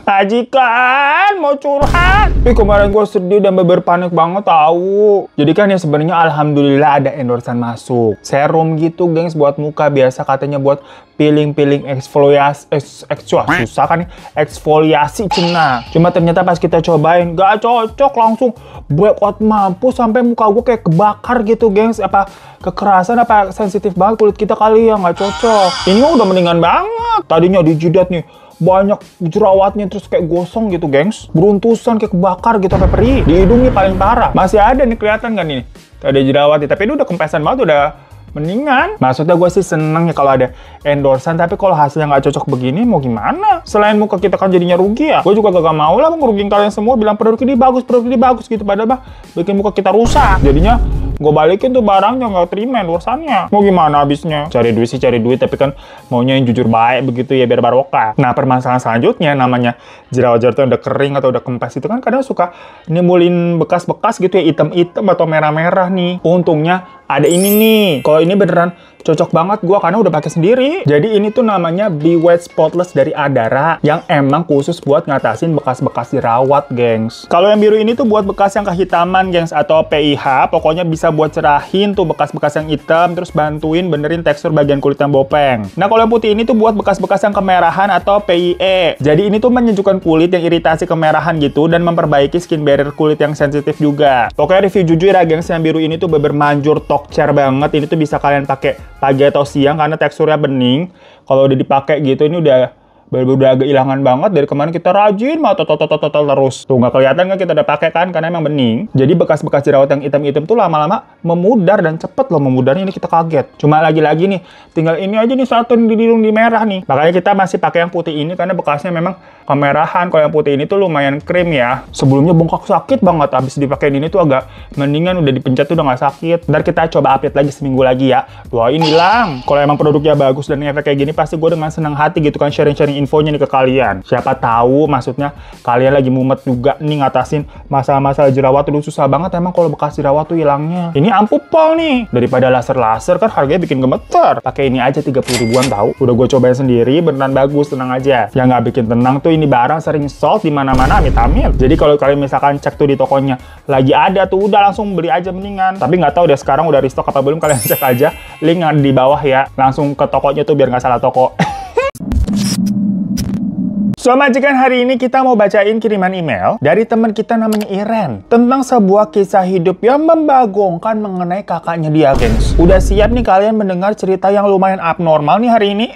Majikan, mau curhat. Kemarin gue sedih dan panik banget tahu. Jadi kan ya sebenarnya alhamdulillah ada endorsean masuk. Serum gitu, gengs, buat muka. Biasa katanya buat peeling eksfoliasi. Susah kan nih. Eksfoliasi cina. Cuma ternyata pas kita cobain, gak cocok, langsung breakout mampus sampai muka gue kayak kebakar gitu, gengs. Apa kekerasan, apa sensitif banget kulit kita kali ya, nggak cocok. Ini udah mendingan banget. Tadinya di jidat nih banyak jerawatnya, terus kayak gosong gitu, gengs. Beruntusan kayak kebakar gitu, sampai perih. Di hidung nih paling parah. Masih ada nih, kelihatan kan nih? Ada jerawat nih, tapi ini udah kempesan banget, udah mendingan. Maksudnya gue sih seneng ya kalau ada endorsean, tapi kalau hasilnya nggak cocok begini mau gimana? Selain muka kita kan jadinya rugi ya. Gue juga gak mau lah ngerugiin kalian semua bilang produk ini bagus gitu, padahal mah bikin muka kita rusak. Jadinya gue balikin tuh barangnya, nggak terima endorsannya. Mau gimana habisnya? Cari duit sih cari duit, tapi kan maunya yang jujur baik begitu ya, biar barokah. Nah, permasalahan selanjutnya namanya jerawat-jerawat yang udah kering atau udah kempes itu kan kadang suka nimbulin bekas-bekas gitu ya, hitam-hitam atau merah-merah nih. Untungnya ada ini nih. Kalau ini beneran cocok banget gua karena udah pakai sendiri. Jadi ini tuh namanya Be White Spotless dari Adara yang emang khusus buat ngatasin bekas-bekas jerawat, gengs. Kalau yang biru ini tuh buat bekas yang kehitaman, gengs, atau PIH. Pokoknya bisa buat cerahin tuh bekas-bekas yang hitam, terus bantuin benerin tekstur bagian kulit yang bopeng. Nah, kalau yang putih ini tuh buat bekas-bekas yang kemerahan atau PIE. Jadi ini tuh menyejukkan kulit yang iritasi kemerahan gitu dan memperbaiki skin barrier kulit yang sensitif juga. Pokoknya review jujur ya, gengs, yang biru ini tuh bener manjur tokcer banget. Ini tuh bisa kalian pakai pagi atau siang karena teksturnya bening. Kalau udah dipakai gitu, ini udah agak ilangan banget. Dari kemarin kita rajin mau terus. Tuh nggak kelihatan kan kita udah pakai kan, karena emang bening. Jadi bekas-bekas jerawat yang hitam-hitam tuh lama-lama memudar dan cepet loh memudarnya. Ini kita kaget. Cuma lagi-lagi nih, tinggal ini aja nih satu di hidung di merah nih. Makanya kita masih pakai yang putih ini karena bekasnya memang kemerahan. Kalau yang putih ini tuh lumayan krim ya. Sebelumnya bengkak sakit banget. Habis dipakai ini tuh agak mendingan, udah dipencet tuh udah nggak sakit. Ntar kita coba update lagi seminggu lagi ya. Doain hilang. Kalau emang produknya bagus dan efek kayak gini, pasti gue dengan senang hati gitu kan sharing-sharing infonya nih ke kalian. Siapa tahu maksudnya kalian lagi mumet juga nih ngatasin masalah-masalah jerawat tuh susah banget emang kalau bekas jerawat tuh hilangnya. Ini ampuh pol nih. Daripada laser-laser kan harganya bikin gemeter. Pakai ini aja 30 ribuan tahu. Udah gue cobain sendiri, beneran bagus, tenang aja. Yang nggak bikin tenang tuh ini barang sering sold di mana-mana, amit-amit. Jadi kalau kalian misalkan cek tuh di tokonya lagi ada tuh, udah langsung beli aja mendingan. Tapi nggak tahu deh sekarang udah restock apa belum, kalian cek aja link ada di bawah ya. Langsung ke tokonya tuh biar nggak salah toko. So, majikan, hari ini kita mau bacain kiriman email dari teman kita namanya Iren tentang sebuah kisah hidup yang membagongkan mengenai kakaknya dia, gengs. Udah siap nih kalian mendengar cerita yang lumayan abnormal nih hari ini?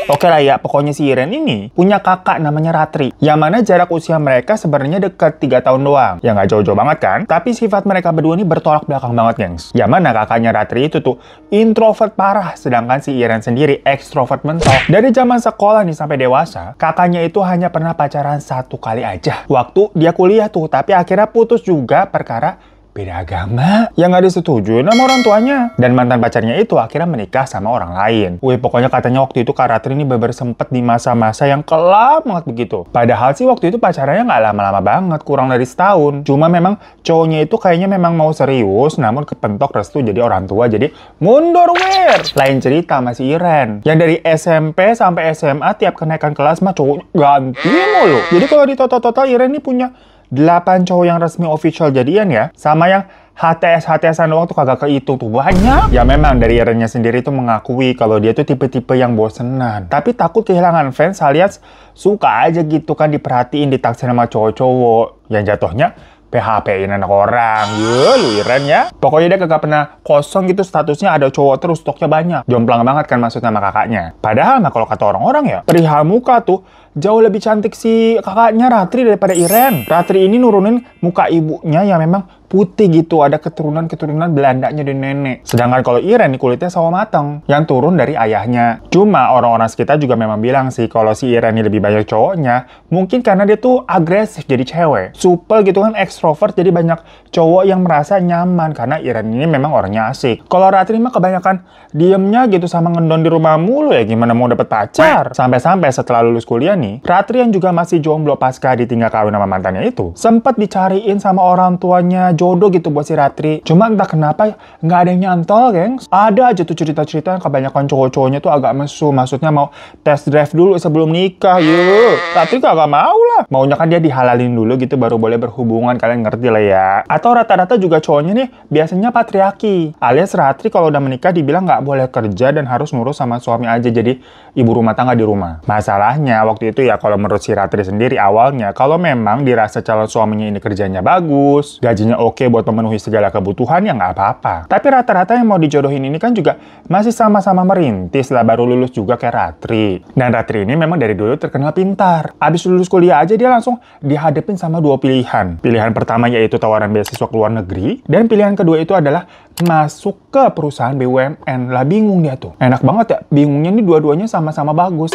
Oke lah ya, pokoknya si Iren ini punya kakak namanya Ratri, yang mana jarak usia mereka sebenarnya dekat 3 tahun doang. Ya nggak jauh-jauh banget kan? Tapi sifat mereka berdua ini bertolak belakang banget, gengs. Yang mana kakaknya Ratri itu tuh introvert parah, sedangkan si Iren sendiri ekstrovert mentok. Dari zaman sekolah nih sampai dewasa, kakaknya itu hanya pernah pacaran 1 kali aja. Waktu dia kuliah tuh, tapi akhirnya putus juga perkara beda agama yang nggak disetujui sama orang tuanya. Dan mantan pacarnya itu akhirnya menikah sama orang lain. Wih, pokoknya katanya waktu itu Kak Ratri ini bener sempet di masa-masa yang kelam banget begitu. Padahal sih waktu itu pacarannya nggak lama-lama banget, kurang dari setahun. Cuma memang cowoknya itu kayaknya memang mau serius, namun kepentok restu jadi orang tua, jadi mundur wir. Lain cerita masih Iren, yang dari SMP sampai SMA tiap kenaikan kelas mah cowoknya ganti mulu. Jadi kalau di total Iren ini punya 8 cowok yang resmi official jadian ya, sama yang HTS-HTSan doang tuh kagak kehitung tuh banyak. Ya memang dari Irennya sendiri tuh mengakui kalau dia tuh tipe-tipe yang bosenan, tapi takut kehilangan fans alias suka aja gitu kan diperhatiin, ditaksir sama cowok-cowok yang jatuhnya PHP-in anak orang. Lu Iren ya. Pokoknya dia kagak pernah kosong gitu statusnya, ada cowok terus, stoknya banyak. Jomplang banget kan maksudnya sama kakaknya. Padahal mah kalau kata orang-orang ya, perihal muka tuh jauh lebih cantik si kakaknya Ratri daripada Iren. Ratri ini nurunin muka ibunya yang memang putih gitu, ada keturunan-keturunan Belandanya dan nenek. Sedangkan kalau Iren nih kulitnya sawo mateng, yang turun dari ayahnya. Cuma orang-orang sekitar juga memang bilang sih kalau si Iren ini lebih banyak cowoknya, mungkin karena dia tuh agresif jadi cewek. Supel gitu kan, ekstrovert, jadi banyak cowok yang merasa nyaman karena Iren ini memang orangnya asik. Kalau Ratri mah kebanyakan diemnya gitu sama ngendon di rumah mulu ya, gimana mau dapet pacar. Sampai-sampai setelah lulus kuliah nih, Ratri yang juga masih jomblo pasca ditinggal kawin sama mantannya itu, sempat dicariin sama orang tuanya jodoh gitu buat si Ratri. Cuma entah kenapa nggak ada yang nyantol, gengs. Ada aja tuh cerita-cerita yang kebanyakan cowok-cowoknya tuh agak mesum. Maksudnya mau test drive dulu sebelum nikah, yuk. Ratri kagak mau lah. Maunya kan dia dihalalin dulu gitu baru boleh berhubungan, kalian ngerti lah ya. Atau rata-rata juga cowoknya nih biasanya patriarki. Alias Ratri kalau udah menikah dibilang nggak boleh kerja dan harus nurus sama suami aja, jadi ibu rumah tangga di rumah. Masalahnya waktu itu ya kalau menurut si Ratri sendiri awalnya, kalau memang dirasa calon suaminya ini kerjanya bagus, gajinya oke buat memenuhi segala kebutuhan, ya nggak apa-apa. Tapi rata-rata yang mau dijodohin ini kan juga masih sama-sama merintis lah, baru lulus juga kayak Ratri. Dan Ratri ini memang dari dulu terkenal pintar. Abis lulus kuliah aja dia langsung dihadapin sama dua pilihan. Pilihan pertama yaitu tawaran beasiswa ke luar negeri, dan pilihan kedua itu adalah masuk ke perusahaan BUMN. Lah bingung dia tuh. Enak banget ya, bingungnya nih dua-duanya sama-sama bagus.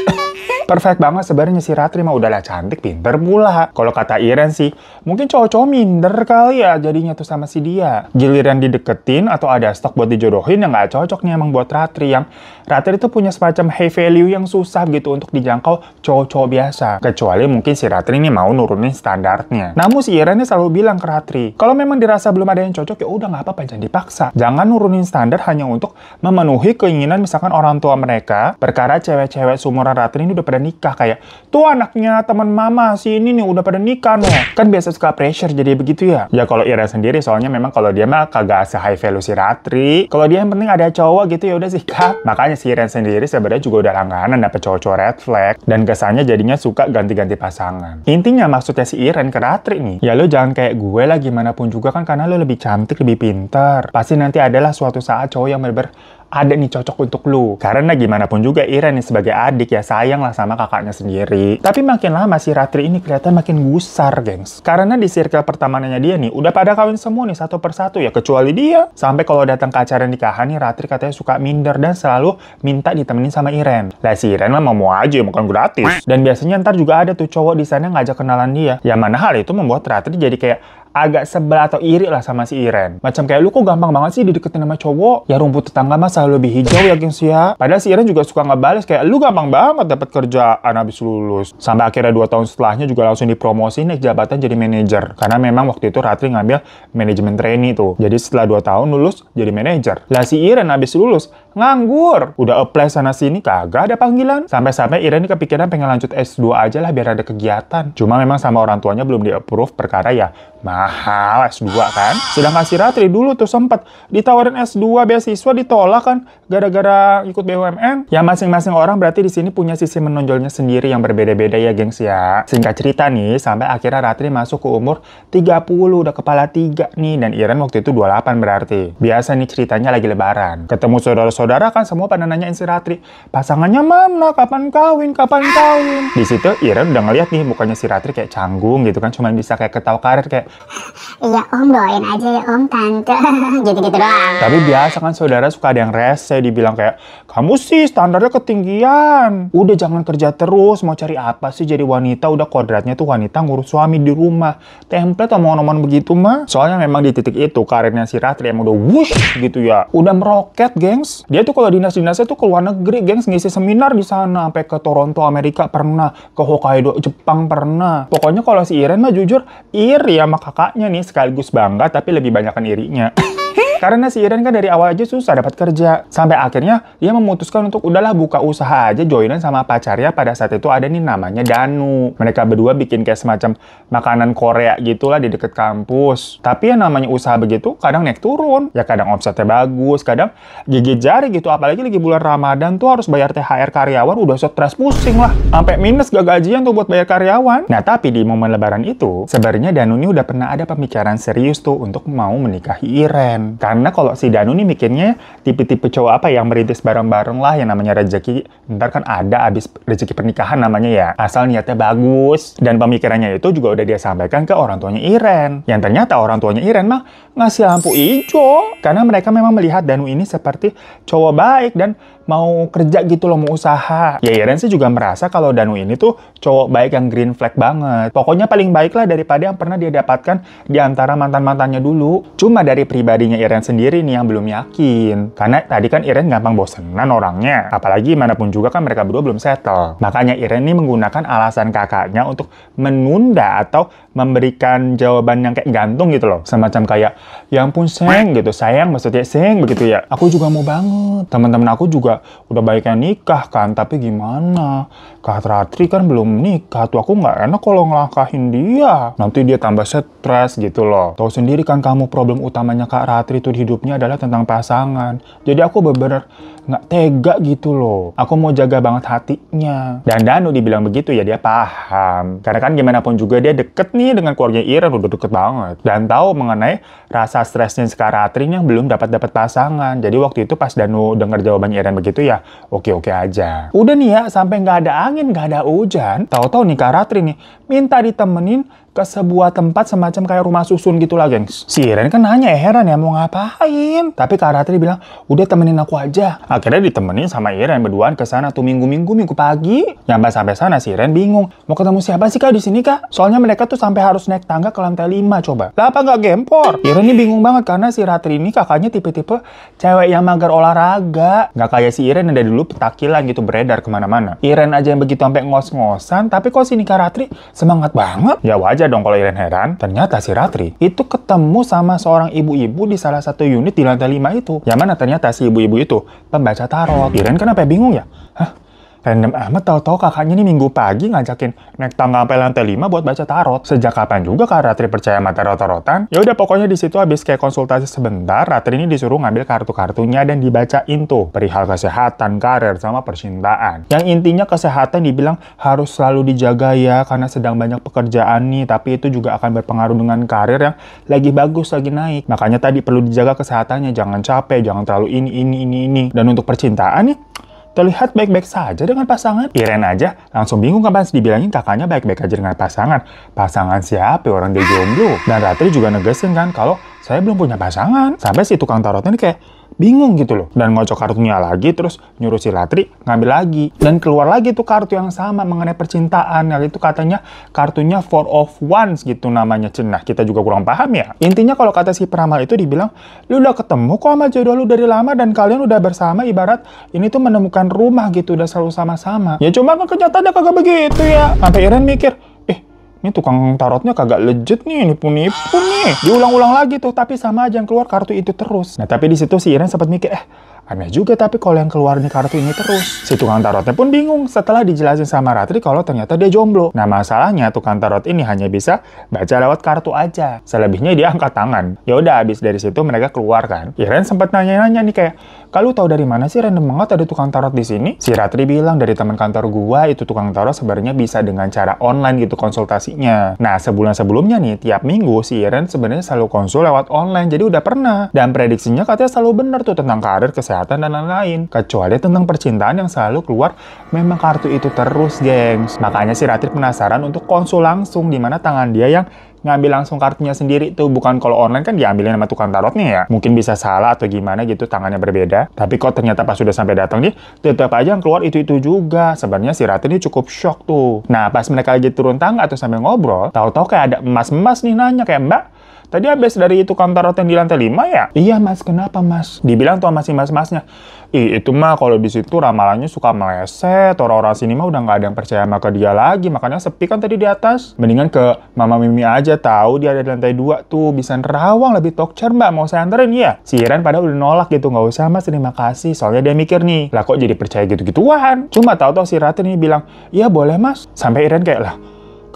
Perfect banget sebenarnya si Ratri mah, udahlah cantik, pinter pula. Kalau kata Iren sih, mungkin cowok-cowok minder kali ya jadinya tuh sama si dia. Giliran dideketin atau ada stok buat dijodohin yang nggak cocok nih emang buat Ratri. Yang Ratri itu punya semacam high value yang susah gitu untuk dijangkau cowok-cowok biasa. Kecuali mungkin si Ratri ini mau nurunin standarnya. Namun si Iren selalu bilang ke Ratri, kalau memang dirasa belum ada yang cocok ya udah nggak apa-apa, jangan dipaksa. Jangan nurunin standar hanya untuk memenuhi keinginan misalkan orang tua mereka. Perkara cewek-cewek seumuran Ratri ini udah pada nikah, kayak tuh anaknya teman mama si ini nih udah pada nikah no. Kan biasa suka pressure jadi begitu ya. Ya kalau Ira sendiri soalnya memang kalau dia mah kagak se-high value si Ratri. Kalau dia yang penting ada cowok gitu ya udah sikat. Makanya si Ira sendiri sebenarnya juga udah langganan dapet cowok-cowok red flag dan kesannya jadinya suka ganti-ganti pasangan. Intinya maksudnya si Iren ke Ratri nih, ya lo jangan kayak gue lah gimana pun juga kan, karena lo lebih cantik, lebih pintar. Pasti nanti adalah suatu saat cowok yang bener-bener ada nih cocok untuk lu. Karena gimana pun juga Iren nih sebagai adik ya sayang lah sama kakaknya sendiri. Tapi makin lama si Ratri ini kelihatan makin gusar, gengs. Karena di circle pertemanannya dia nih udah pada kawin semua nih satu persatu ya, kecuali dia. Sampai kalau datang ke acara nikahan nih Ratri katanya suka minder dan selalu minta ditemenin sama Iren. Lah si Iren lah mau aja, bukan gratis. Dan biasanya ntar juga ada tuh cowok di sana ngajak kenalan dia. Ya mana hal itu membuat Ratri jadi kayak agak sebel atau iri lah sama si Iren. Macam kayak lu kok gampang banget sih dideketin sama cowok? Ya rumput tetangga mah selalu lebih hijau ya gengs ya. Padahal si Iren juga suka ngebales kayak lu gampang banget dapat kerjaan habis lulus. Sampai akhirnya 2 tahun setelahnya juga langsung dipromosi naik jabatan jadi manajer. Karena memang waktu itu Ratri ngambil manajemen trainee tuh. Jadi setelah 2 tahun lulus jadi manajer. Lah si Iren habis lulus nganggur. Udah apply sana sini kagak ada panggilan. Sampai-sampai Iren kepikiran pengen lanjut S2 aja lah biar ada kegiatan. Cuma memang sama orang tuanya belum di-approve perkara ya mahal S2 kan. Sedangkan si Ratri dulu tuh sempat ditawarin S2 beasiswa ditolak kan gara-gara ikut BUMN. Ya masing-masing orang berarti di sini punya sisi menonjolnya sendiri yang berbeda-beda ya gengs ya. Singkat cerita nih sampai akhirnya Ratri masuk ke umur 30 udah kepala 3 nih, dan Iren waktu itu 28 berarti. Biasa nih ceritanya lagi lebaran. Ketemu saudara-saudara kan semua pada nanyain si Ratri, pasangannya mana? Kapan kawin? Kapan kawin? Di situ Iren udah ngeliat nih mukanya si Ratri kayak canggung gitu kan, cuma bisa kayak ketawa karir kayak iya om, doain aja ya om, tante. Gitu-gitu doang. Tapi biasa kan saudara suka ada yang rese, dibilang kayak, kamu sih standarnya ketinggian. Udah jangan kerja terus, mau cari apa sih jadi wanita, udah kodratnya tuh wanita ngurus suami di rumah. Template omongan-omongan begitu mah. Soalnya memang di titik itu karirnya si Ratri emang udah wush gitu ya. Udah meroket gengs. Dia tuh kalau dinas-dinasnya tuh ke luar negeri gengs, ngisi seminar di sana. Sampai ke Toronto Amerika pernah, ke Hokkaido Jepang pernah. Pokoknya kalau si Iren mah jujur iri sama kakaknya nih, sekaligus bangga tapi lebih banyakan irinya. Karena si Iren kan dari awal aja susah dapat kerja. Sampai akhirnya dia memutuskan untuk udahlah buka usaha aja, joinan sama pacarnya. Pada saat itu ada nih namanya Danu. Mereka berdua bikin kayak semacam makanan Korea gitulah di deket kampus. Tapi ya namanya usaha begitu kadang naik turun. Ya kadang omsetnya bagus, kadang gigit jari gitu. Apalagi lagi bulan Ramadan tuh harus bayar THR karyawan, udah stres pusing lah. Sampai minus gak gajian tuh buat bayar karyawan. Nah tapi di momen lebaran itu sebenarnya Danu ini udah pernah ada pembicaraan serius tuh untuk mau menikahi Iren. Karena kalau si Danu nih mikirnya tipe-tipe cowok apa yang merintis bareng-bareng lah, yang namanya rezeki ntar kan ada abis rezeki pernikahan namanya ya, asal niatnya bagus. Dan pemikirannya itu juga udah dia sampaikan ke orang tuanya Iren, yang ternyata orang tuanya Iren mah ngasih lampu hijau karena mereka memang melihat Danu ini seperti cowok baik dan mau kerja gitu loh, mau usaha. Ya Iren sih juga merasa kalau Danu ini tuh cowok baik yang green flag banget. Pokoknya paling baik lah daripada yang pernah dia dapatkan di antara mantan-mantannya dulu. Cuma dari pribadinya Iren sendiri nih yang belum yakin. Karena tadi kan Iren gampang bosenan orangnya. Apalagi manapun juga kan mereka berdua belum settle. Makanya Iren nih menggunakan alasan kakaknya untuk menunda atau memberikan jawaban yang kayak gantung gitu loh. Semacam kayak, ya ampun Seng gitu, sayang maksudnya Seng begitu ya. Aku juga mau banget. Teman-teman aku juga udah banyak yang nikah kan, tapi gimana? Kak Ratri kan belum nikah, tuh aku nggak enak kalau ngelangkahin dia. Nanti dia tambah stres gitu loh. Tahu sendiri kan kamu problem utamanya Kak Ratri tuh di hidupnya adalah tentang pasangan. Jadi aku bener-bener nggak tega gitu loh. Aku mau jaga banget hatinya. Dan Danu dibilang begitu ya dia paham. Karena kan gimana pun juga dia deket nih dengan keluarga Iren, udah deket banget. Dan tahu mengenai rasa stresnya Kak Ratri yang belum dapat pasangan. Jadi waktu itu pas Danu dengar jawabannya Iren begitu ya, oke-oke aja. Udah nih ya, sampai nggak ada angin, nggak ada hujan. Tahu-tahu nih Kak Ratri nih minta ditemenin ke sebuah tempat semacam kayak rumah susun gitu lah, gengs. Si Iren kan nanya, heran ya mau ngapain? Tapi Kak Ratri bilang, udah temenin aku aja. Akhirnya ditemenin sama Iren berduaan ke sana tuh minggu pagi. Nyampe sampai sana si Iren bingung, mau ketemu siapa sih Kak di sini Kak? Soalnya mereka tuh sampai harus naik tangga ke lantai 5 coba. Lah apa nggak gempor? Iren nih bingung banget karena si Ratri ini kakaknya tipe-tipe cewek yang mager olahraga. Nggak kayak si Iren yang dari dulu petakilan gitu beredar kemana-mana. Iren aja yang begitu sampai ngos-ngosan, tapi kok sini Kak Ratri semangat banget? Ya wajar dong kalau Iren heran. Ternyata si Ratri itu ketemu sama seorang ibu-ibu di salah satu unit di lantai 5 itu. Yang mana ternyata si ibu-ibu itu pembaca tarot. Iren kenapa bingung ya? Hah? Random amat tahu-tahu kakaknya nih minggu pagi ngajakin naik tangga sampai lantai 5 buat baca tarot. Sejak kapan juga Kak Ratri percaya sama tarot-tarotan? Ya udah pokoknya di situ habis kayak konsultasi sebentar, Ratri ini disuruh ngambil kartu-kartunya dan dibacain tuh perihal kesehatan, karir, sama percintaan. Yang intinya kesehatan dibilang harus selalu dijaga ya karena sedang banyak pekerjaan nih, tapi itu juga akan berpengaruh dengan karir yang lagi bagus, lagi naik. Makanya tadi perlu dijaga kesehatannya, jangan capek, jangan terlalu ini. Dan untuk percintaan nih, terlihat baik-baik saja dengan pasangan. Iren aja langsung bingung kan pas dibilangin kakaknya baik-baik aja dengan pasangan. Pasangan siapa? Orang dia jomblo. Dan Ratri juga negesin kan kalau saya belum punya pasangan. Sampai si tukang tarotnya ini kayak bingung gitu loh. Dan ngocok kartunya lagi, terus nyuruh si Ratri ngambil lagi. Dan keluar lagi tuh kartu yang sama mengenai percintaan. Yang itu katanya kartunya Four of Wands gitu namanya. Cenah, kita juga kurang paham ya. Intinya kalau kata si peramal itu dibilang, lu udah ketemu kok sama jodoh lu dari lama dan kalian udah bersama ibarat ini tuh menemukan rumah gitu, udah selalu sama-sama. Ya cuma kan kenyataannya kagak begitu ya. Sampai Iren mikir, ini tukang tarotnya kagak legit nih, nipu-nipu nih. Diulang-ulang lagi tuh, tapi sama aja yang keluar kartu itu terus. Nah, tapi di situ si Iren sempat mikir, aneh juga tapi kalau yang keluar nih kartu ini terus. Si tukang tarotnya pun bingung setelah dijelasin sama Ratri kalau ternyata dia jomblo. Nah, masalahnya tukang tarot ini hanya bisa baca lewat kartu aja. Selebihnya dia angkat tangan. Ya udah, habis dari situ mereka keluar kan. Iren sempat nanya-nanya nih kayak, kalau tahu dari mana sih random banget ada tukang tarot di sini? Si Ratri bilang dari teman kantor gua itu tukang tarot sebenarnya bisa dengan cara online gitu konsultasinya. Nah, sebulan sebelumnya nih tiap minggu si Iren sebenarnya selalu konsul lewat online. Jadi udah pernah. Dan prediksinya katanya selalu benar tuh tentang karir, kesehatan dan lain-lain. Kecuali tentang percintaan yang selalu keluar memang kartu itu terus, gengs. Makanya si Ratri penasaran untuk konsul langsung di mana tangan dia yang ngambil langsung kartunya sendiri tuh. Bukan kalau online kan diambilin sama tukang tarotnya ya. Mungkin bisa salah atau gimana gitu, tangannya berbeda. Tapi kok ternyata pas sudah sampai datang nih, tetap aja yang keluar itu-itu juga. Sebenarnya si Ratri ini cukup shock tuh. Nah, pas mereka lagi turun tangga atau sambil ngobrol, tahu-tahu kayak ada emas-emas nih nanya kayak, Mbak, tadi habis dari tukang tarot yang di lantai 5 ya? Iya mas, kenapa mas? Dibilang tuh masih mas-masnya, itu mah kalau di situ ramalannya suka meleset, orang-orang sini mah udah nggak ada yang percaya sama ke dia lagi, makanya sepi kan tadi di atas. Mendingan ke Mama Mimi aja, tahu dia ada di lantai 2 tuh, bisa nerawang lebih tokcer mbak, mau saya anterin ya? Si Iren padahal udah nolak gitu, nggak usah mas, terima kasih, soalnya dia mikir nih, lah kok jadi percaya gitu-gituan? Cuma tahu-tahu si Ratri nih bilang, iya boleh mas. Sampai Iren kayak, lah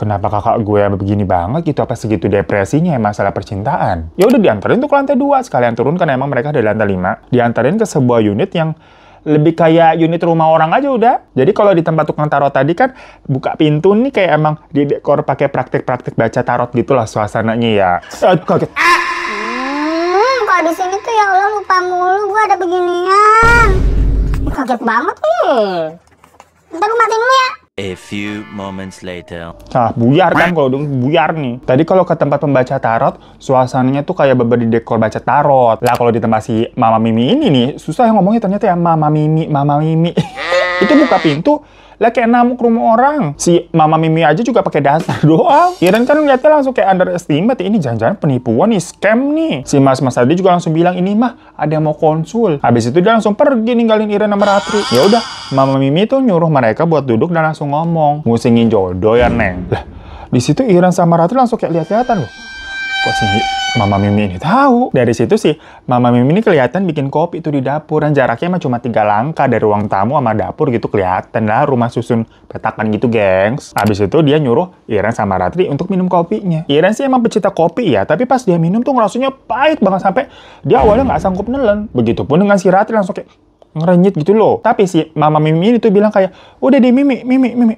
kenapa kakak gue begini banget gitu, apa segitu depresinya ya masalah percintaan? Ya udah dianterin tuh ke lantai 2, sekalian turun kan emang mereka dari lantai 5. Dianterin ke sebuah unit yang lebih kayak unit rumah orang aja udah. Jadi kalau di tempat tukang tarot tadi kan buka pintu nih kayak emang didekor pakai praktik-praktik baca tarot gitu lah suasananya ya. Kaget. Kalau di sini tuh ya Allah lupa mulu gue ada beginian. Kaget banget nih. Ntar gue matiin dulu ya. A few moments later. Nah, buyar kan kalau udah buyar nih. Tadi kalau ke tempat pembaca tarot, suasananya tuh kayak beber di dekor baca tarot. Lah kalau di tempat si Mama Mimi ini nih, susah yang ngomongnya ternyata ya Mama Mimi, Mama Mimi. Itu buka pintu, lah kayak namuk rumah orang. Si Mama Mimi aja juga pakai dasar doang. Iren kan ngeliatnya langsung kayak underestimate. Ini jangan-jangan penipuan nih, scam nih. Si Mas tadi juga langsung bilang, ini mah ada yang mau konsul. Habis itu dia langsung pergi ninggalin Iren sama Ratri. Ya udah, Mama Mimi tuh nyuruh mereka buat duduk dan langsung ngomong. Musingin jodoh ya, Neng. Lah, di situ Iren sama Ratri langsung kayak lihat-lihatan loh. Kok sih Mama Mimi ini tahu? Dari situ sih, Mama Mimi ini kelihatan bikin kopi itu di dapur. Dan jaraknya emang cuma 3 langkah dari ruang tamu sama dapur gitu kelihatan lah. Rumah susun petakan gitu, gengs. Habis itu dia nyuruh Iren sama Ratri untuk minum kopinya. Iren sih emang pecinta kopi ya, tapi pas dia minum tuh ngerasanya pahit banget sampai dia awalnya nggak sanggup nelen. Begitupun dengan si Ratri langsung kayak ngerenyit gitu loh. Tapi si Mama Mimi ini tuh bilang kayak, udah deh Mimi,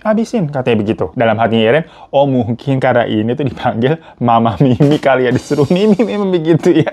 habisin. Katanya begitu. Dalam hatinya Iren, oh mungkin karena ini tuh dipanggil Mama Mimi kali ya. Disuruh Mimi begitu ya.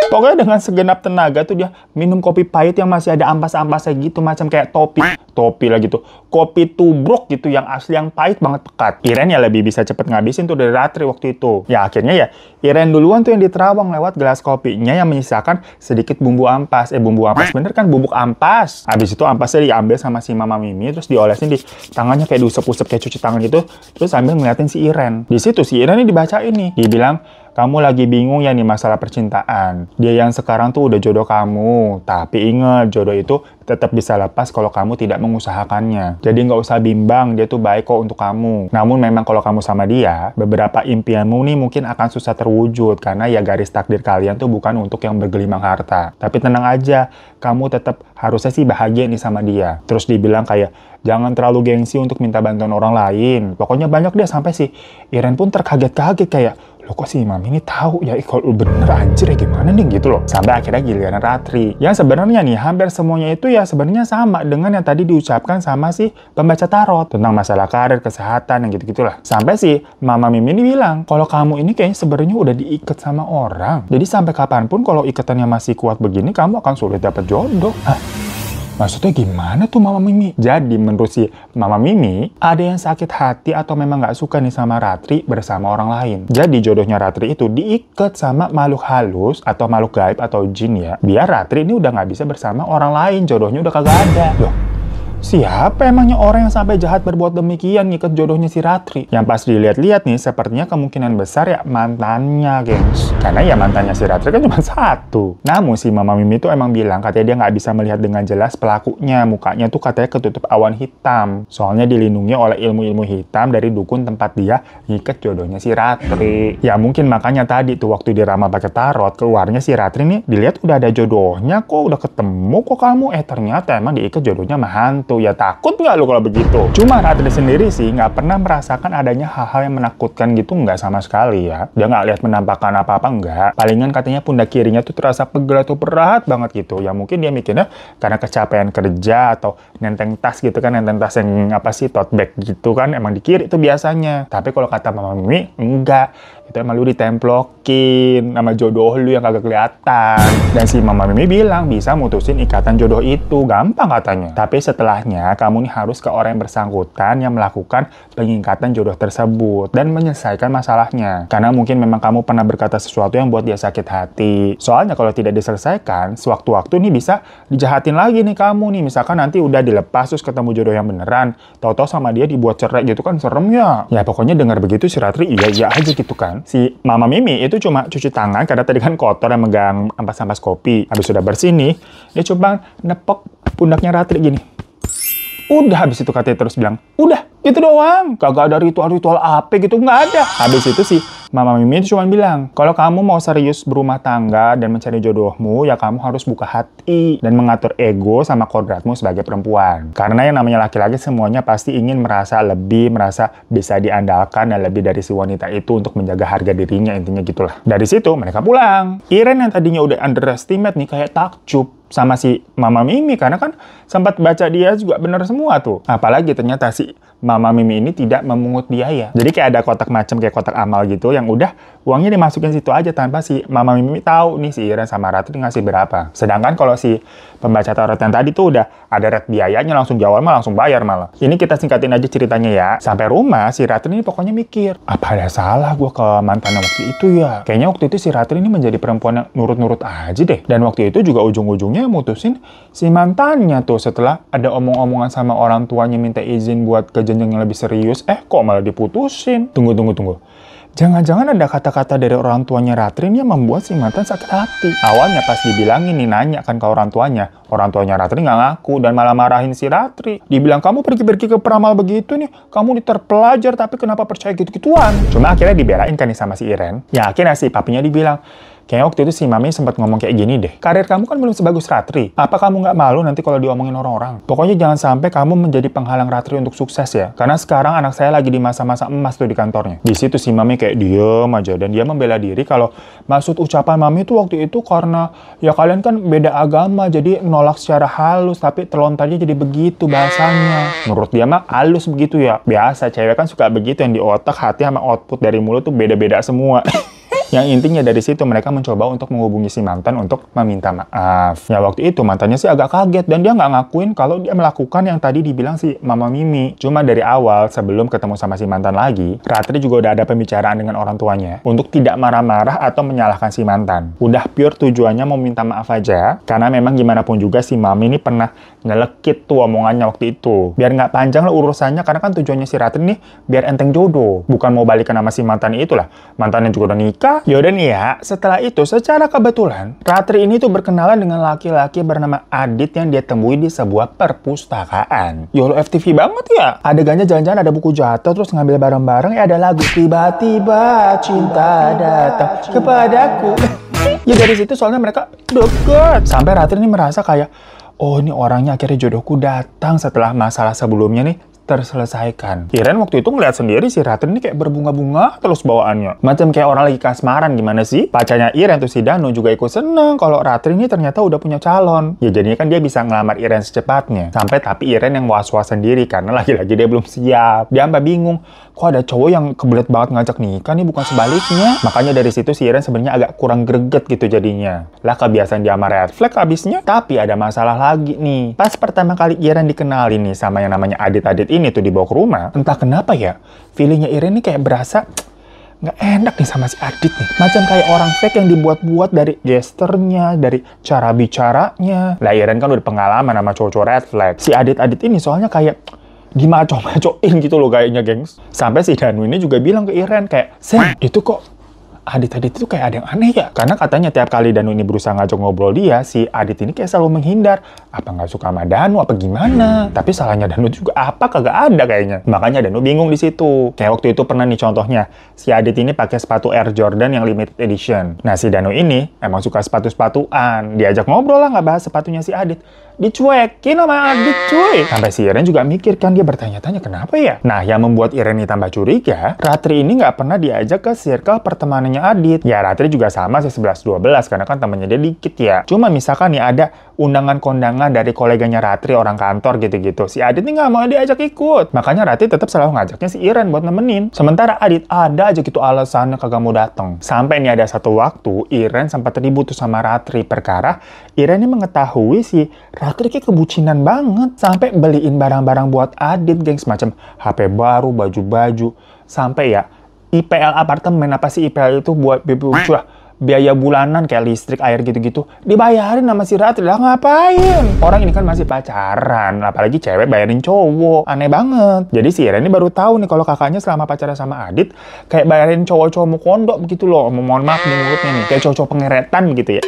Pokoknya dengan segenap tenaga tuh dia minum kopi pahit yang masih ada ampas-ampasnya gitu. Macam kayak topi lah gitu. Kopi tubruk gitu yang asli yang pahit banget pekat. Iren ya lebih bisa cepet ngabisin tuh dari Ratri waktu itu. Ya akhirnya ya Iren duluan tuh yang diterawang lewat gelas kopinya yang menyisakan sedikit bumbu ampas. Bumbu ampas bener kan, bubuk ampas. Habis itu ampasnya diambil sama si Mama Mimi terus diolesin di tangannya kayak diusap-usap kayak cuci tangan gitu. Terus sambil ngeliatin si Iren. Di situ si Iren ini dibaca ini. Dibilang, kamu lagi bingung ya nih masalah percintaan. Dia yang sekarang tuh udah jodoh kamu. Tapi ingat, jodoh itu tetap bisa lepas kalau kamu tidak mengusahakannya. Jadi nggak usah bimbang, dia tuh baik kok untuk kamu. Namun memang kalau kamu sama dia, beberapa impianmu nih mungkin akan susah terwujud. Karena ya garis takdir kalian tuh bukan untuk yang bergelimang harta. Tapi tenang aja, kamu tetap harusnya sih bahagia nih sama dia. Terus dibilang kayak, jangan terlalu gengsi untuk minta bantuan orang lain. Pokoknya banyak dia sampai si Iren pun terkaget-kaget kayak, loh kok si Mami ini tahu ya, kalau bener anjir ya gimana nih gitu loh. Sampai akhirnya giliran Ratri. Yang sebenarnya nih hampir semuanya itu ya sebenarnya sama dengan yang tadi diucapkan sama si pembaca tarot tentang masalah karir, kesehatan, yang gitu-gitulah. Sampai si Mama Mimi ini bilang, kalau kamu ini kayaknya sebenarnya udah diikat sama orang. Jadi sampai kapanpun kalau ikatannya masih kuat begini, kamu akan sulit dapat jodoh. Hah? Maksudnya gimana tuh Mama Mimi? Jadi menurut si Mama Mimi, ada yang sakit hati atau memang nggak suka nih sama Ratri bersama orang lain. Jadi jodohnya Ratri itu diikat sama makhluk halus atau makhluk gaib atau jin ya. Biar Ratri ini udah nggak bisa bersama orang lain, jodohnya udah kagak ada. Loh, siapa emangnya orang yang sampai jahat berbuat demikian ngikat jodohnya si Ratri? Yang pas dilihat-lihat nih, sepertinya kemungkinan besar ya mantannya, gengs. Karena ya mantannya si Ratri kan cuma satu. Namun si Mama Mimi tuh emang bilang katanya dia nggak bisa melihat dengan jelas pelakunya. Mukanya tuh katanya ketutup awan hitam. Soalnya dilindungi oleh ilmu-ilmu hitam dari dukun tempat dia ngikat jodohnya si Ratri. Ya mungkin makanya tadi tuh waktu diramal pakai tarot, keluarnya si Ratri nih dilihat udah ada jodohnya kok, udah ketemu kok kamu. Ternyata emang diikat jodohnya sama hantu. Ya takut nggak lu kalau begitu? Cuma Ratri sendiri sih nggak pernah merasakan adanya hal-hal yang menakutkan gitu, nggak sama sekali ya. Dia nggak lihat menampakkan apa-apa, nggak. Palingan katanya pundak kirinya tuh terasa pegel atau berat banget gitu. Ya mungkin dia mikirnya karena kecapean kerja atau nenteng tas gitu kan, nenteng tas yang apa sih, tote bag gitu kan, emang di kiri tuh biasanya. Tapi kalau kata Mama Mimi, enggak. Itu emang lu ditemplokin sama jodoh lu yang kagak kelihatan. Dan si Mama Mimi bilang bisa mutusin ikatan jodoh itu, gampang katanya. Tapi setelahnya kamu nih harus ke orang yang bersangkutan yang melakukan pengikatan jodoh tersebut dan menyelesaikan masalahnya. Karena mungkin memang kamu pernah berkata sesuatu yang buat dia sakit hati. Soalnya kalau tidak diselesaikan, sewaktu-waktu nih bisa dijahatin lagi nih kamu nih. Misalkan nanti udah dilepas terus ketemu jodoh yang beneran, tahu-tahu sama dia dibuat cerai gitu kan, serem ya. Ya pokoknya dengar begitu si Ratri iya aja gitu kan. Si Mama Mimi itu cuma cuci tangan karena tadi kan kotor yang megang ampas-ampas kopi. Habis sudah bersih nih, dia coba nepok pundaknya Ratri gini. Udah, habis itu katanya terus bilang, udah, itu doang. Kagak ada ritual-ritual apa gitu, nggak ada. Habis itu sih Mama Mimi cuma bilang, kalau kamu mau serius berumah tangga dan mencari jodohmu, ya kamu harus buka hati dan mengatur ego sama kodratmu sebagai perempuan. Karena yang namanya laki-laki semuanya pasti ingin merasa lebih, merasa bisa diandalkan dan lebih dari si wanita itu untuk menjaga harga dirinya, intinya gitulah. Dari situ mereka pulang. Iren yang tadinya udah underestimate nih kayak takjub sama si Mama Mimi karena kan sempat baca dia juga bener semua tuh. Apalagi ternyata si Mama Mimi ini tidak memungut biaya. Jadi kayak ada kotak macam kayak kotak amal gitu yang udah uangnya dimasukin situ aja tanpa si Mama Mimi tahu nih si Iren sama Ratri ngasih berapa. Sedangkan kalau si pembaca tarot yang tadi tuh udah ada red biayanya, langsung jawab mah langsung bayar malah. Ini kita singkatin aja ceritanya ya. Sampai rumah si Ratri ini pokoknya mikir, apa ada salah gue ke mantan waktu itu ya? Kayaknya waktu itu si Ratri ini menjadi perempuan yang nurut-nurut aja deh. Dan waktu itu juga ujung-ujungnya mutusin si mantannya tuh setelah ada omong-omongan sama orang tuanya minta izin buat ke jenjang yang lebih serius. Kok malah diputusin? Tunggu. Jangan-jangan ada kata-kata dari orang tuanya Ratri yang membuat si mantan sakit hati. Awalnya pas dibilangin nih, nanya kan ke orang tuanya Ratri nggak ngaku dan malah marahin si Ratri. Dibilang, kamu pergi-pergi ke peramal begitu nih, kamu terpelajar tapi kenapa percaya gitu-gituan? Cuma akhirnya dibelain kan nih sama si Iren. Ya akhirnya si papinya dibilang, kayaknya waktu itu si Mami sempat ngomong kayak gini deh. Karir kamu kan belum sebagus Ratri. Apa kamu nggak malu nanti kalau diomongin orang-orang? Pokoknya jangan sampai kamu menjadi penghalang Ratri untuk sukses ya. Karena sekarang anak saya lagi di masa-masa emas tuh di kantornya. Di situ si Mami kayak diem aja dan dia membela diri kalau maksud ucapan Mami tuh waktu itu karena ya kalian kan beda agama jadi nolak secara halus tapi telontarnya jadi begitu bahasanya. Menurut dia mah halus begitu ya. Biasa cewek kan suka begitu yang di otak, hati sama output dari mulut tuh beda-beda semua. Yang intinya dari situ mereka mencoba untuk menghubungi si mantan untuk meminta maaf. Ya waktu itu mantannya sih agak kaget dan dia nggak ngakuin kalau dia melakukan yang tadi dibilang si Mama Mimi. Cuma dari awal sebelum ketemu sama si mantan lagi, Ratri juga udah ada pembicaraan dengan orang tuanya untuk tidak marah-marah atau menyalahkan si mantan. Udah pure tujuannya mau minta maaf aja karena memang gimana pun juga si Mami ini pernah nyelekit tuh omongannya waktu itu. Biar nggak panjang lah urusannya karena kan tujuannya si Ratri nih biar enteng jodoh. Bukan mau balikan sama si mantan itulah. Mantannya juga udah nikah. Yaudah nih ya, setelah itu secara kebetulan Ratri ini tuh berkenalan dengan laki-laki bernama Adit yang dia temui di sebuah perpustakaan. YOLO FTV banget ya. Adegannya jalan-jalan ada buku jatuh terus ngambil bareng-bareng ada lagu tiba-tiba cinta datang kepadaku. Ya dari situ soalnya mereka deket. Sampai Ratri ini merasa kayak, oh ini orangnya akhirnya jodohku datang setelah masalah sebelumnya nih terselesaikan. Iren waktu itu ngeliat sendiri si Ratri ini kayak berbunga-bunga terus bawaannya. Macam kayak orang lagi kasmaran gimana sih? Pacarnya Iren tuh si Danu juga ikut seneng kalau Ratri ini ternyata udah punya calon. Ya jadinya kan dia bisa ngelamar Iren secepatnya. Sampai tapi Iren yang was-was sendiri karena lagi-lagi dia belum siap. Dia sampai bingung, kok ada cowok yang kebelet banget ngajak nikah nih bukan sebaliknya. Makanya dari situ si Iren sebenarnya agak kurang greget gitu jadinya. Lah kebiasaan dia sama red flag abisnya. Tapi ada masalah lagi nih. Pas pertama kali Iren dikenalin nih sama yang namanya Adit-Adit ini tuh dibawa ke rumah, entah kenapa ya, feelingnya Iren ini kayak berasa nggak enak nih sama si Adit nih. Macam kayak orang fake yang dibuat-buat dari gesternya, dari cara bicaranya. Lah Iren kan udah pengalaman sama cowok-cowok red flag. Si Adit-Adit ini soalnya kayak dimaco-macoin gitu loh kayaknya, gengs. Sampai si Danu ini juga bilang ke Iren kayak, Sen, itu kok Adit-Adit itu kayak ada yang aneh ya? Karena katanya tiap kali Danu ini berusaha ngajak ngobrol dia, si Adit ini kayak selalu menghindar. Apa nggak suka sama Danu, apa gimana? Tapi salahnya Danu juga apa kagak ada kayaknya. Makanya Danu bingung di situ. Kayak waktu itu pernah nih contohnya, si Adit ini pakai sepatu Air Jordan yang limited edition. Nah si Danu ini emang suka sepatu-sepatuan. Diajak ngobrol lah nggak bahas sepatunya si Adit. Dicuekin sama Adit cuy. Sampai si Iren juga mikir kan, dia bertanya-tanya kenapa ya? Nah yang membuat Iren ini tambah curiga, Ratri ini nggak pernah diajak ke circle pertemanannya Adit. Ya Ratri juga sama sih 11-12 karena kan temennya dia dikit ya. Cuma misalkan nih ada undangan kondangan dari koleganya Ratri orang kantor gitu-gitu. Si Adit ini nggak mau diajak ikut. Makanya Ratri tetap selalu ngajaknya si Iren buat nemenin. Sementara Adit ada aja gitu alasannya kagak mau datang. Sampai nih ada satu waktu Iren sempat ribut tuh sama Ratri perkara Iren ini mengetahui si Ratri kayak kebucinan banget. Sampai beliin barang-barang buat Adit, gengs. Macam HP baru, baju-baju. Sampai ya, IPL apartemen, apa sih IPL itu buat biaya bulanan kayak listrik, air gitu-gitu. Dibayarin sama si Ratri. Lah ngapain? Orang ini kan masih pacaran. Apalagi cewek bayarin cowok. Aneh banget. Jadi si Iren ini baru tahu nih kalau kakaknya selama pacaran sama Adit kayak bayarin cowok-cowok mau kondok begitu loh. Mohon maaf nih mulutnya nih. Kayak cowok-cowok pengeretan begitu ya.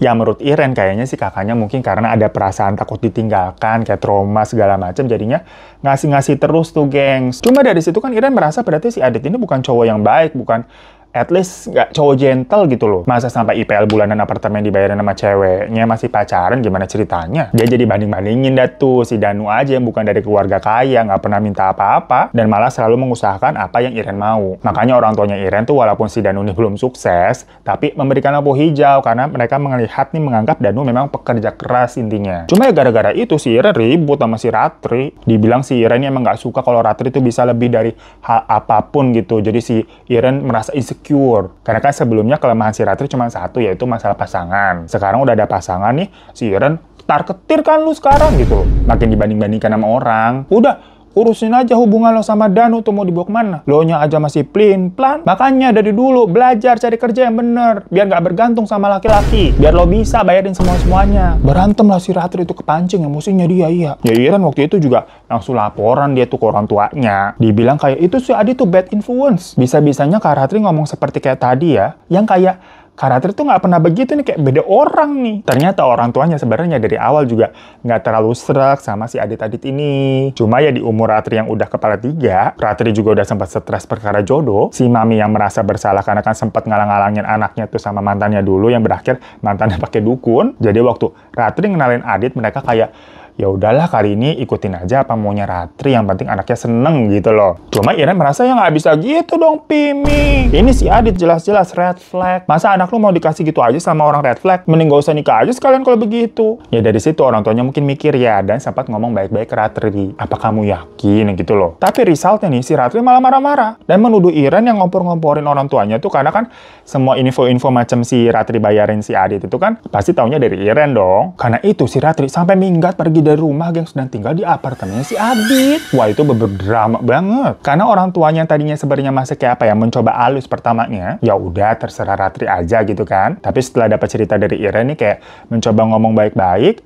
Ya menurut Iren kayaknya sih kakaknya mungkin karena ada perasaan takut ditinggalkan, kayak trauma segala macam, jadinya ngasih-ngasih terus tuh, gengs. Cuma dari situ kan Iren merasa berarti si Adit ini bukan cowok yang baik, bukan at least nggak cowok gentle gitu loh. Masa sampai IPL bulanan apartemen dibayarin sama ceweknya, masih pacaran, gimana ceritanya? Dia jadi banding-bandingin dah tuh, si Danu aja yang bukan dari keluarga kaya, nggak pernah minta apa-apa, dan malah selalu mengusahakan apa yang Iren mau. Makanya orang tuanya Iren tuh walaupun si Danu ini belum sukses, tapi memberikan lampu hijau, karena mereka menganggap Danu memang pekerja keras intinya. Cuma ya gara-gara itu si Iren ribut sama si Ratri. Dibilang si Iren ini emang nggak suka kalau Ratri itu bisa lebih dari hal apapun gitu. Jadi si Iren merasa insecure. Karena kan sebelumnya kelemahan si Ratri cuma satu, yaitu masalah pasangan. Sekarang udah ada pasangan nih, si Iren tar-ketir kan lu sekarang gitu. Makin dibanding-bandingkan sama orang. Udah, urusin aja hubungan lo sama Danu tuh mau dibawa kemana. Lo nya aja masih plan. Makanya dari dulu belajar cari kerja yang bener. Biar nggak bergantung sama laki-laki. Biar lo bisa bayarin semua-semuanya. Berantem lah si Ratri itu kepancing emosinya dia, iya. Ya Iren waktu itu juga langsung laporan dia tuh ke orang tuanya. Dibilang kayak itu si Adi tuh bad influence. Bisa-bisanya Kak Ratri ngomong seperti kayak tadi ya. Yang kayak Kak Ratri tuh nggak pernah begitu nih, kayak beda orang nih. Ternyata orang tuanya sebenarnya dari awal juga nggak terlalu serak sama si Adit-Adit ini. Cuma ya di umur Ratri yang udah kepala 3, Ratri juga udah sempat stres perkara jodoh. Si mami yang merasa bersalah karena kan sempat ngalang-ngalangin anaknya tuh sama mantannya dulu yang berakhir mantannya pakai dukun. Jadi waktu Ratri ngenalin Adit, mereka kayak ya udahlah kali ini ikutin aja apa maunya Ratri, yang penting anaknya seneng gitu loh. Cuma Iren merasa ya nggak bisa gitu dong Pimi. Ini si Adit jelas-jelas red flag. Masa anak lu mau dikasih gitu aja sama orang red flag? Mending gak usah nikah aja sekalian kalau begitu. Ya dari situ orang tuanya mungkin mikir ya, dan sempat ngomong baik-baik ke Ratri. Apa kamu yakin gitu loh? Tapi resultnya nih si Ratri malah marah-marah dan menuduh Iren yang ngompor-ngomporin orang tuanya tuh, karena kan semua info-info macam si Ratri bayarin si Adit itu kan pasti taunya dari Iren dong. Karena itu si Ratri sampai minggat pergi dari rumah gengs dan tinggal di apartemennya si Adit. Wah itu berdrama banget. Karena orang tuanya yang tadinya sebenarnya masih kayak apa ya, mencoba halus pertamanya. Ya udah terserah Ratri aja gitu kan. Tapi setelah dapat cerita dari Iren nih kayak mencoba ngomong baik-baik,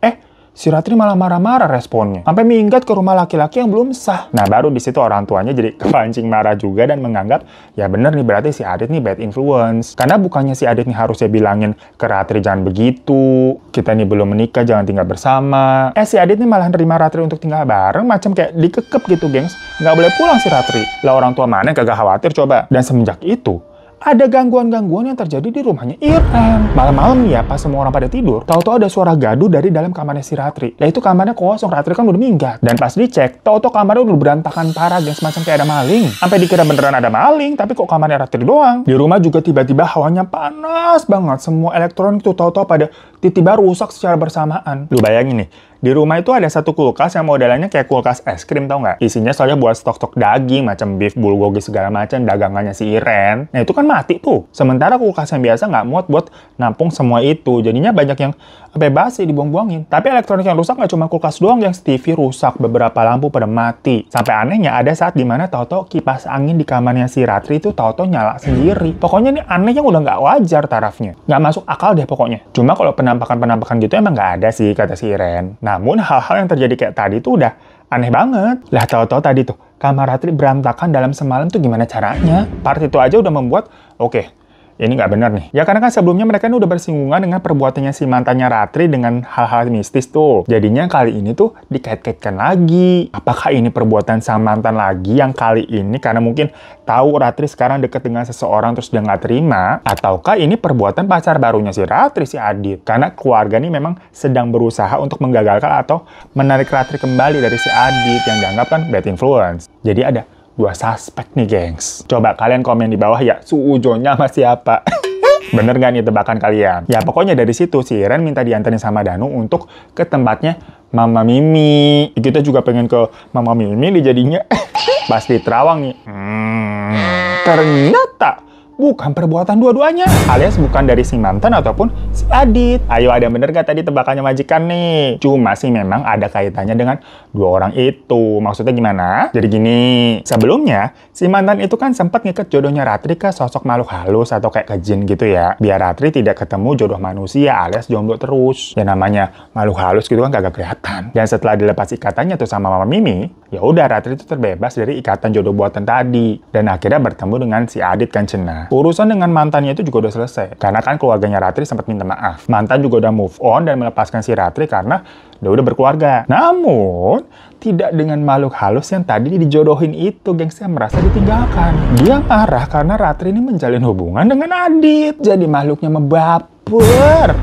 si Ratri malah marah-marah responnya. Sampai minggat ke rumah laki-laki yang belum sah. Nah, baru di situ orang tuanya jadi kepancing marah juga dan menganggap, ya bener nih berarti si Adit nih bad influence. Karena bukannya si Adit nih harusnya bilangin ke Ratri jangan begitu, kita nih belum menikah, jangan tinggal bersama. Si Adit nih malah nerima Ratri untuk tinggal bareng, macam kayak dikekep gitu, gengs. Nggak boleh pulang si Ratri. Lah orang tua mana yang kagak khawatir coba. Dan semenjak itu, ada gangguan-gangguan yang terjadi di rumahnya Iren. Malam-malam ya, pas semua orang pada tidur, tahu-tahu ada suara gaduh dari dalam kamarnya si Ratri. Nah itu kamarnya kosong, Ratri kan udah minggat. Dan pas dicek, tahu-tahu kamarnya udah berantakan parah, guys, semacam kayak ada maling. Sampai dikira beneran ada maling, tapi kok kamarnya Ratri doang. Di rumah juga tiba-tiba hawanya panas banget. Semua elektronik tuh tahu-tahu pada tiba-tiba rusak secara bersamaan. Lu bayangin nih, di rumah itu ada satu kulkas yang modelannya kayak kulkas es krim, tau nggak? Isinya soalnya buat stok-stok daging, macam beef bulgogi segala macam, dagangannya si Iren. Nah itu kan mati tuh. Sementara kulkas yang biasa nggak muat buat nampung semua itu. Jadinya banyak yang bebas sih dibuang-buangin. Tapi elektronik yang rusak nggak cuma kulkas doang, yang TV rusak, beberapa lampu pada mati. Sampai anehnya ada saat dimana tahu-tahu kipas angin di kamarnya si Ratri itu tahu-tahu nyala sendiri. Pokoknya ini aneh yang udah nggak wajar tarafnya. Nggak masuk akal deh pokoknya. Cuma kalau penampakan-penampakan gitu emang nggak ada sih, kata si Iren. Namun hal-hal yang terjadi kayak tadi tuh udah aneh banget. Lah tahu-tahu tadi tuh kamar Ratri berantakan dalam semalam tuh gimana caranya? Part itu aja udah membuat oke, ini nggak benar nih. Ya karena kan sebelumnya mereka ini udah bersinggungan dengan perbuatannya si mantannya Ratri dengan hal-hal mistis tuh. Jadinya kali ini tuh dikait-kaitkan lagi. Apakah ini perbuatan sama mantan lagi yang kali ini karena mungkin tahu Ratri sekarang deket dengan seseorang terus dia nggak terima? Ataukah ini perbuatan pacar barunya si Ratri, si Adit? Karena keluarga ini memang sedang berusaha untuk menggagalkan atau menarik Ratri kembali dari si Adit yang dianggap kan bad influence. Jadi ada 2 suspek nih, gengs. Coba kalian komen di bawah ya, suujonnya sama siapa? Bener gak nih tebakan kalian? Ya pokoknya dari situ si Iren minta dianterin sama Danu untuk ke tempatnya Mama Mimi. Kita juga pengen ke Mama Mimi nih jadinya. Pas di Terawang nih. Ternyata bukan perbuatan dua-duanya, alias bukan dari si mantan ataupun si Adit. Ayo, ada bener gak tadi tebakannya majikan nih? Cuma sih memang ada kaitannya dengan 2 orang itu. Maksudnya gimana? Jadi gini, sebelumnya si mantan itu kan sempat ngikat jodohnya Ratri ke sosok makhluk halus atau kayak ke jin gitu ya. Biar Ratri tidak ketemu jodoh manusia alias jomblo terus. Ya namanya makhluk halus gitu kan kagak kelihatan. Dan setelah dilepas ikatannya tuh sama Mama Mimi, ya udah Ratri itu terbebas dari ikatan jodoh buatan tadi. Dan akhirnya bertemu dengan si Adit kan cenah. Nah, urusan dengan mantannya itu juga udah selesai. Karena kan keluarganya Ratri sempat minta maaf. Mantan juga udah move on dan melepaskan si Ratri karena udah berkeluarga. Namun, tidak dengan makhluk halus yang tadi dijodohin itu, gengs, yang merasa ditinggalkan. Dia marah karena Ratri ini menjalin hubungan dengan Adit. Jadi makhluknya baper.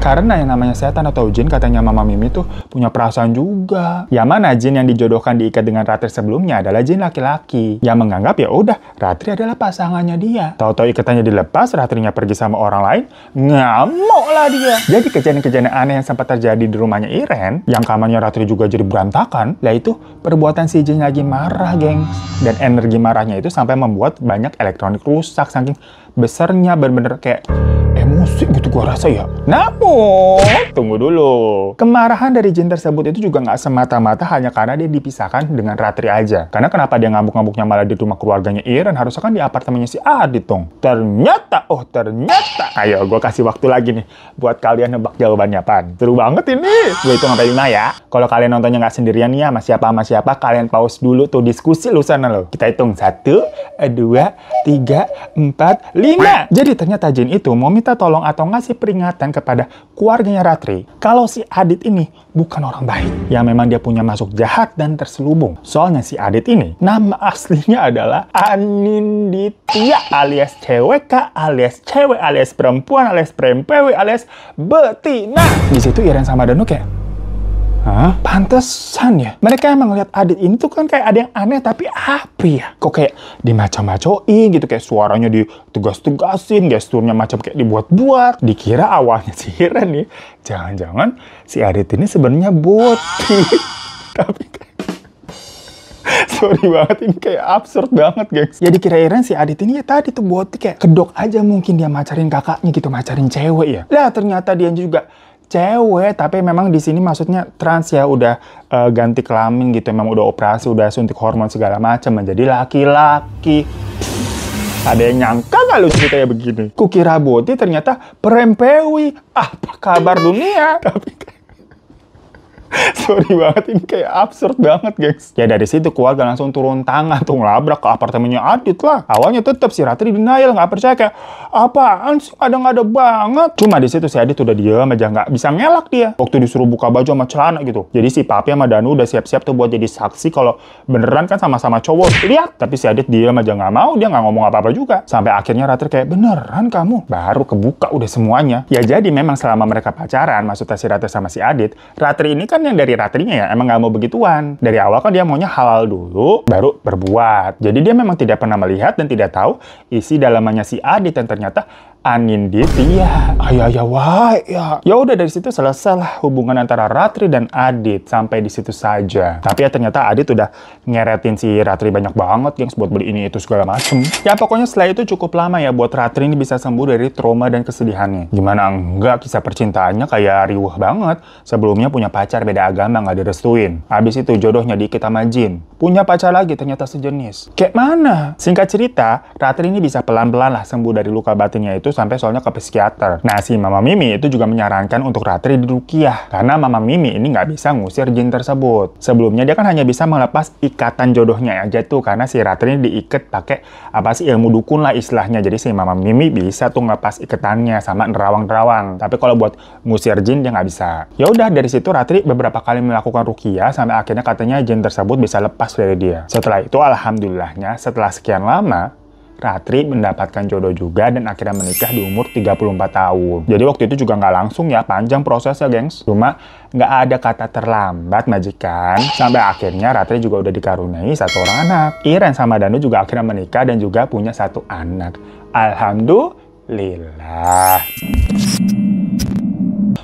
Karena yang namanya setan atau jin, katanya Mama Mimi tuh punya perasaan juga. Yang mana jin yang dijodohkan diikat dengan Ratri sebelumnya adalah jin laki-laki. Yang menganggap ya udah Ratri adalah pasangannya dia. Tahu-tahu ikatannya dilepas, Ratrinya pergi sama orang lain, ngamuk lah dia. Jadi kejadian-kejadian aneh yang sempat terjadi di rumahnya Iren, yang kamarnya Ratri juga jadi berantakan, yaitu perbuatan si jin lagi marah, gengs. Dan energi marahnya itu sampai membuat banyak elektronik rusak, saking besarnya, bener-bener kayak emosi gitu gua rasa ya. Namun, tunggu dulu. Kemarahan dari jin tersebut itu juga nggak semata-mata hanya karena dia dipisahkan dengan Ratri aja. Karena kenapa dia ngamuk-ngamuknya malah di rumah keluarganya Iren, harusnya kan di apartemennya si Adit dong. Ternyata, ayo gua kasih waktu lagi nih buat kalian nebak jawabannya, Pan. Seru banget ini. Gue hitung sampai 5 ya. Kalau kalian nontonnya nggak sendirian nih ya, sama siapa, kalian pause dulu tuh diskusi lu sana lo. Kita hitung 1, 2, 3, 4, 5. Jadi ternyata jin itu mau minta tolong atau ngasih peringatan kepada keluarganya Ratri kalau si Adit ini bukan orang baik, yang memang dia punya masuk jahat dan terselubung. Soalnya si Adit ini nama aslinya adalah Aninditya alias cewek alias cewek alias perempuan alias perempewe alias betina. Di situ Iren sama Danu kayak, hah? Pantesan ya. Mereka emang ngeliat Adit ini tuh kan kayak ada yang aneh, tapi apa ya? Kok kayak dimaco-macoin gitu, kayak suaranya ditugas-tugasin, gesturnya macam kayak dibuat-buat. Dikira awalnya si Iren nih, jangan-jangan si Adit ini sebenarnya bot. Tapi sorry banget, ini kayak absurd banget, guys. Ya dikira Iren si Adit ini ya tadi tuh bot, kayak kedok aja mungkin dia macarin kakaknya gitu, macarin cewek ya. Lah ternyata dia juga cewek, tapi memang di sini maksudnya trans ya, udah ganti kelamin gitu, memang udah operasi, udah suntik hormon segala macam menjadi laki-laki. Ada yang nyangka nggak lu ceritanya begini? Kukira Boti ternyata perempewi. Apa kabar dunia? Tapi sorry banget, ini kayak absurd banget, guys. Ya dari situ keluarga langsung turun tangan tuh, ngelabrak ke apartemennya Adit lah. Awalnya tetap si Ratri denial, nggak percaya, kayak apaan sih, ada banget. Cuma di situ si Adit udah diam aja, nggak bisa ngelak dia. Waktu disuruh buka baju sama celana gitu. Jadi si Papi sama Danu udah siap-siap tuh buat jadi saksi kalau beneran kan sama-sama cowok. Lihat, tapi si Adit diam aja, nggak mau, dia nggak ngomong apa-apa juga. Sampai akhirnya Ratri kayak, beneran kamu? Baru kebuka udah semuanya. Ya jadi memang selama mereka pacaran, maksudnya si Ratri sama si Adit, Ratri ini kan yang dari Ratrinya ya emang gak mau begituan. Dari awal kan dia maunya halal dulu, baru berbuat. Jadi dia memang tidak pernah melihat dan tidak tahu isi dalamannya si Adit, dan ternyata Aninditya. Ya udah dari situ selesai lah hubungan antara Ratri dan Adit, sampai di situ saja. Tapi ya ternyata Adit udah ngeretin si Ratri banyak banget, gengs, buat beli ini itu segala macem. Ya pokoknya setelah itu cukup lama ya buat Ratri ini bisa sembuh dari trauma dan kesedihannya. Gimana enggak, kisah percintaannya kayak riuh banget. Sebelumnya punya pacar beda agama, nggak direstuin. Habis itu jodohnya diikat sama jin. Punya pacar lagi ternyata sejenis. Kayak mana? Singkat cerita, Ratri ini bisa pelan-pelan lah sembuh dari luka batinnya itu, sampai soalnya ke psikiater. Nah, si Mama Mimi itu juga menyarankan untuk Ratri diruqyah, karena Mama Mimi ini nggak bisa ngusir jin tersebut. Sebelumnya dia kan hanya bisa melepas ikatan jodohnya aja tuh, karena si Ratri ini diikat pakai apa sih, ilmu dukun lah istilahnya. Jadi si Mama Mimi bisa tuh ngelepas ikatannya sama nerawang-nerawang. Tapi kalau buat ngusir jin dia nggak bisa. Ya udah dari situ Ratri beberapa kali melakukan ruqyah sampai akhirnya katanya jin tersebut bisa lepas dari dia. Setelah itu alhamdulillahnya setelah sekian lama Ratri mendapatkan jodoh juga dan akhirnya menikah di umur 34 tahun. Jadi waktu itu juga nggak langsung ya, panjang prosesnya, gengs. Cuma nggak ada kata terlambat, majikan. Sampai akhirnya Ratri juga udah dikaruniai 1 orang anak. Iren sama Danu juga akhirnya menikah dan juga punya 1 anak. Alhamdulillah.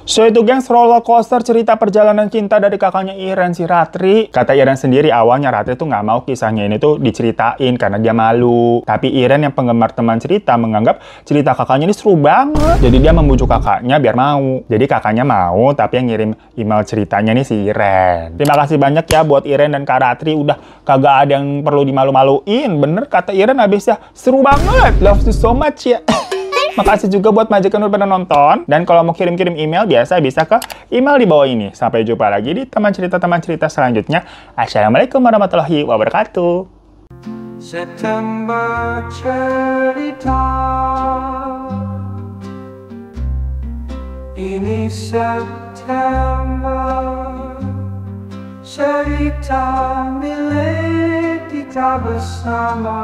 So itu, gengs, roller coaster cerita perjalanan cinta dari kakaknya Iren si Ratri. Kata Iren sendiri awalnya Ratri tuh nggak mau kisahnya ini tuh diceritain karena dia malu. Tapi Iren yang penggemar teman cerita menganggap cerita kakaknya ini seru banget. Jadi dia membujuk kakaknya biar mau. Jadi kakaknya mau, tapi yang ngirim email ceritanya nih si Iren. Terima kasih banyak ya buat Iren dan Kak Ratri. Udah kagak ada yang perlu dimalu-maluin. Bener kata Iren habisnya, seru banget. Love you so much ya. Makasih juga buat majikan udah pada nonton. Dan kalau mau kirim-kirim email biasa bisa ke email di bawah ini. Sampai jumpa lagi di teman cerita selanjutnya. Assalamualaikum warahmatullahi wabarakatuh. September cerita. Ini September, cerita milik kita bersama.